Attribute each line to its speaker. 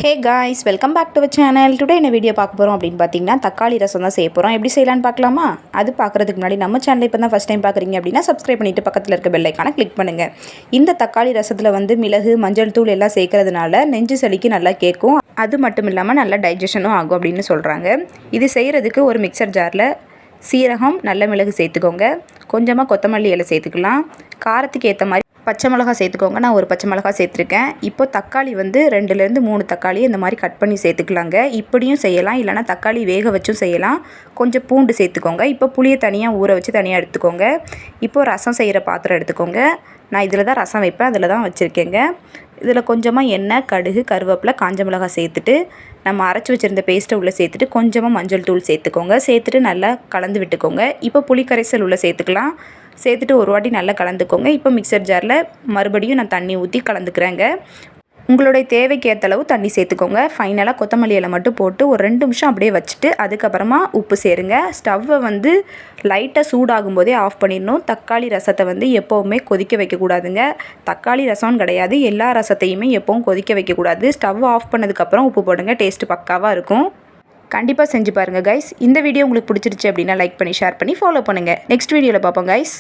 Speaker 1: Hey guys, welcome back to our channel. Today என்ன வீடியோ பார்க்க போகிறோம் அப்படின்னு பார்த்தீங்கன்னா தக்காளி ரசம் தான் செய்ய போகிறோம். எப்படி செய்யலான்னு பார்க்கலாமா? அது பார்க்குறதுக்கு முன்னாடி நம்ம சேனலை இப்போ தான் ஃபஸ்ட் டைம் பார்க்குறீங்க அப்படின்னா சப்ஸ்கிரைப் பண்ணிவிட்டு பக்கத்தில் இருக்க பெல் ஐக்கானை கிளிக் பண்ணுங்கள். இந்த தக்காளி ரசத்தில் வந்து மிளகு, மஞ்சள் தூள் எல்லாம் சேர்க்கறதுனால நெஞ்சு சளிக்கு நல்லா கேட்கும். அது மட்டும் இல்லாமல் நல்லா டைஜஷனும் ஆகும் அப்படின்னு சொல்கிறாங்க. இது செய்கிறதுக்கு ஒரு மிக்சர் ஜாரில் சீரகம், நல்ல மிளகு சேர்த்துக்கோங்க. கொஞ்சமாக கொத்தமல்லி இலை சேர்த்துக்கலாம். காரத்துக்கு ஏற்ற மாதிரி பச்சை மிளகா சேர்த்துக்கோங்க. நான் ஒரு பச்சை மிளகா சேர்த்துருக்கேன். இப்போ தக்காளி வந்து 2லேருந்து 3 தக்காளி இந்த மாதிரி கட் பண்ணி சேர்த்துக்கலாங்க. இப்படியும் செய்யலாம், இல்லைனா தக்காளி வேக வச்சும் செய்யலாம். கொஞ்சம் பூண்டு சேர்த்துக்கோங்க. இப்போ புளியை தனியாக ஊற வச்சு தனியாக எடுத்துக்கோங்க. இப்போது ரசம் செய்கிற பாத்திரம் எடுத்துக்கோங்க. நான் இதில் தான் ரசம் வைப்பேன், அதில் தான் வச்சுருக்கேங்க. இதில் கொஞ்சமாக எண்ணெய், கடுகு, கருவேப்பிலை, காஞ்ச மிளகாய் சேர்த்துட்டு நம்ம அரைச்சி வச்சுருந்த பேஸ்ட்டை உள்ளே சேர்த்துட்டு கொஞ்சமாக மஞ்சள் தூள் சேர்த்துக்கோங்க. சேர்த்துட்டு நல்லா கலந்து விட்டுக்கோங்க. இப்போ புளி கரைசல் உள்ளே சேர்த்துக்கலாம். சேர்த்துட்டு ஒரு வாட்டி நல்லா கலந்துக்கோங்க. இப்போ மிக்சர் ஜாரில் மறுபடியும் நான் தண்ணி ஊற்றி கலந்துக்கிறேங்க. உங்களுடைய தேவைக்கு ஏற்ற அளவு தண்ணி சேர்த்துக்கோங்க. ஃபைனலாக கொத்தமல்லி இலை மட்டும் போட்டு ஒரு 2 நிமிஷம் அப்படியே வச்சுட்டு அதுக்கப்புறமா உப்பு சேருங்க. ஸ்டவ்வை வந்து லைட்டாக சூடாகும் போதே ஆஃப் பண்ணிடணும். தக்காளி ரசத்தை வந்து எப்போவுமே கொதிக்க வைக்கக்கூடாதுங்க. தக்காளி ரசம்னு கிடையாது, எல்லா ரசத்தையுமே எப்போவும் கொதிக்க வைக்கக்கூடாது. ஸ்டவ் ஆஃப் பண்ணதுக்கப்புறம் உப்பு போடுங்க. டேஸ்ட்டு பக்காவாக இருக்கும். கண்டிப்பாக செஞ்சு பாருங்கள் கைஸ். இந்த வீடியோ உங்களுக்கு பிடிச்சிருச்சு அப்படின்னா லைக் பண்ணி, ஷேர் பண்ணி, ஃபாலோ பண்ணுங்கள். நெக்ஸ்ட் வீடியோவில் பார்ப்போம் கைஸ்.